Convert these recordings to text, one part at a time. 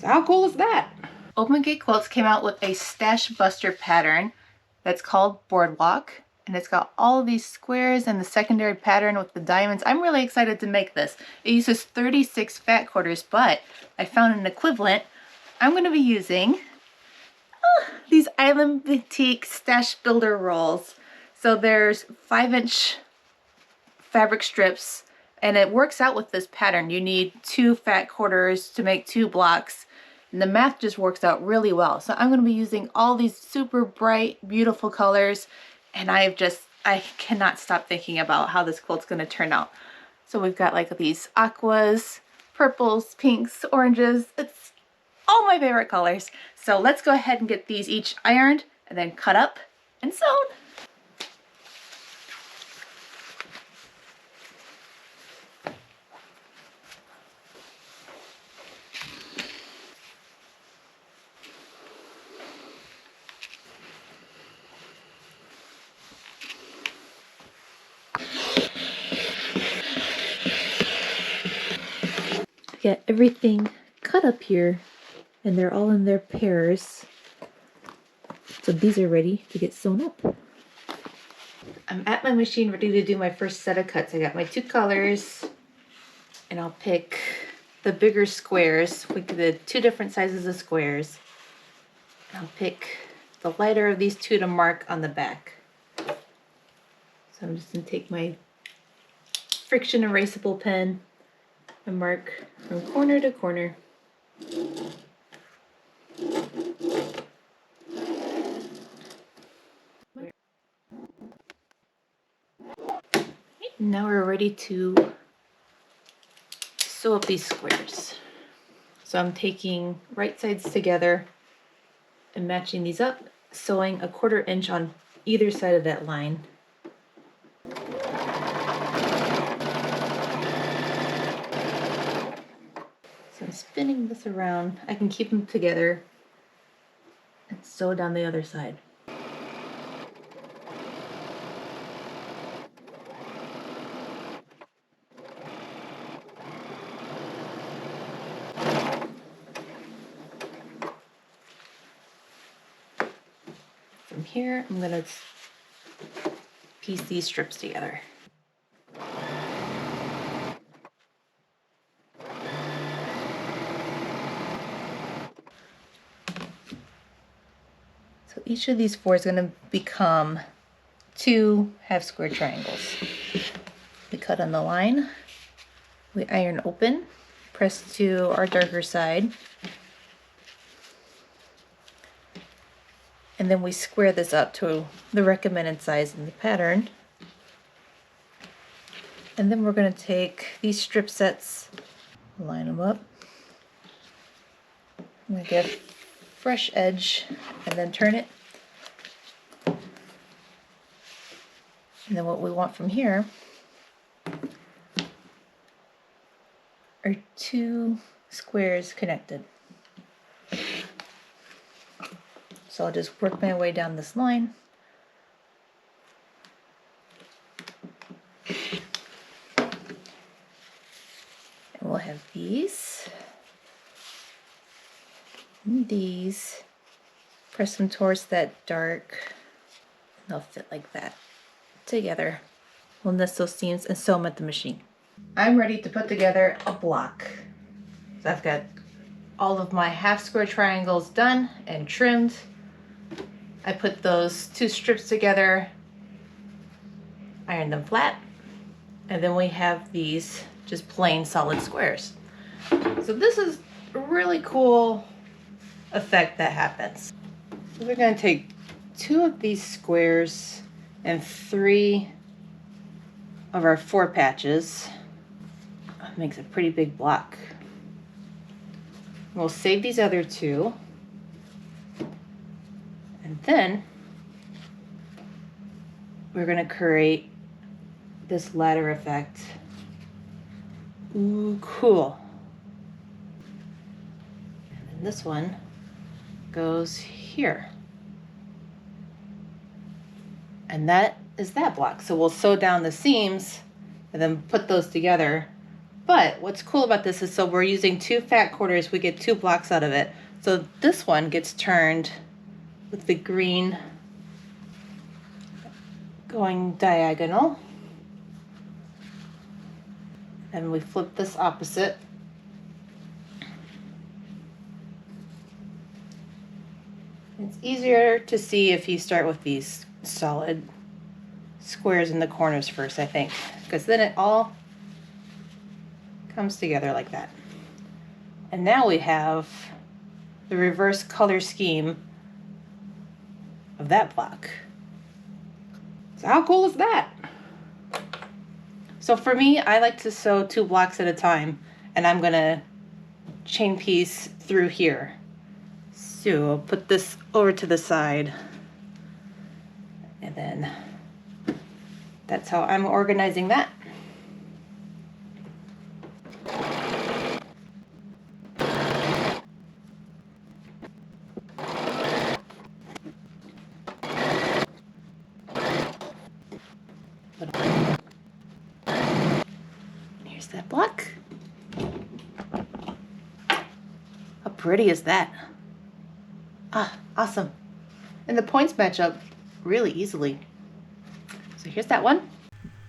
So how cool is that? Open Gate Quilts came out with a Stash Buster pattern that's called Boardwalk. And it's got all of these squares and the secondary pattern with the diamonds. I'm really excited to make this. It uses 36 fat quarters, but I found an equivalent. I'm going to be using these Island Batik Stash Builder rolls. So there's 5-inch fabric strips, and it works out with this pattern. You need 2 fat quarters to make 2 blocks, and the math just works out really well. So I'm going to be using all these super bright, beautiful colors, and I cannot stop thinking about how this quilt's going to turn out. So we've got like these aquas, purples, pinks, oranges. It's all my favorite colors. So let's go ahead and get these each ironed and then cut up and sewn. Get everything cut up here, and they're all in their pairs. So these are ready to get sewn up. I'm at my machine ready to do my first set of cuts. I got my 2 colors, and I'll pick the bigger squares. We did 2 different sizes of squares. I'll pick the lighter of these 2 to mark on the back. So I'm just going to take my friction erasable pen and mark from corner to corner. Now we're ready to sew up these squares. So I'm taking right sides together and matching these up, sewing 1/4 inch on either side of that line. So I'm spinning this around. I can keep them together and sew down the other side. From here, I'm going to piece these strips together. So each of these 4 is going to become 2 half square triangles. We cut on the line, we iron open, press to our darker side, and then we square this up to the recommended size in the pattern. And then we're going to take these strip sets, line them up. I'm going to get a fresh edge and then turn it. And then what we want from here are 2 squares connected. So I'll just work my way down this line. And we'll have these and these. Press them towards that dark. And they'll fit like that together. We'll nest those seams and sew them at the machine. I'm ready to put together a block. So I've got all of my half square triangles done and trimmed. I put those 2 strips together, iron them flat, and then we have these just plain solid squares. So this is a really cool effect that happens. So we're going to take 2 of these squares and 3 of our 4 patches. That makes a pretty big block. We'll save these other 2. And then we're going to create this ladder effect. Ooh, cool. And then this one goes here. And that is that block. So we'll sew down the seams and then put those together. But what's cool about this is, so we're using 2 fat quarters, we get 2 blocks out of it. So this one gets turned with the green going diagonal. And we flip this opposite. It's easier to see if you start with these solid squares in the corners first, I think, because then it all comes together like that. And now we have the reverse color scheme of that block. So how cool is that? So for me, I like to sew 2 blocks at a time, and I'm gonna chain piece through here. So I'll put this over to the side, and then that's how I'm organizing that. Here's that block. How pretty is that? Ah, awesome. And the points match up really easily. So here's that one.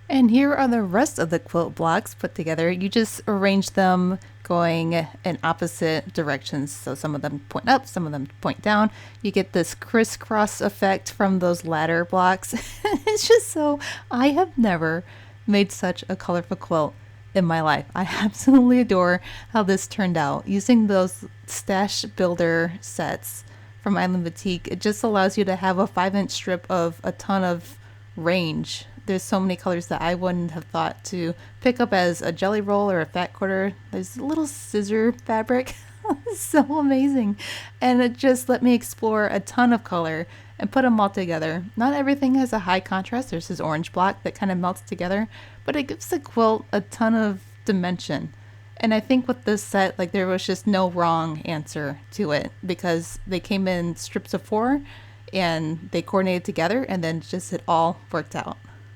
And here are the rest of the quilt blocks put together. You just arrange them going in opposite directions. So some of them point up, some of them point down. You get this crisscross effect from those ladder blocks. It's just so, I have never made such a colorful quilt in my life. I absolutely adore how this turned out. Using those Stash Builder sets from Island Batik, it just allows you to have a 5-inch strip of a ton of range. There's so many colors that I wouldn't have thought to pick up as a jelly roll or a fat quarter. There's a little scissor fabric. So amazing. And it just let me explore a ton of color and put them all together. Not everything has a high contrast. There's this orange block that kind of melts together, but it gives the quilt a ton of dimension. And I think with this set, like, there was just no wrong answer to it, because they came in strips of 4 and they coordinated together, and then just it all worked out.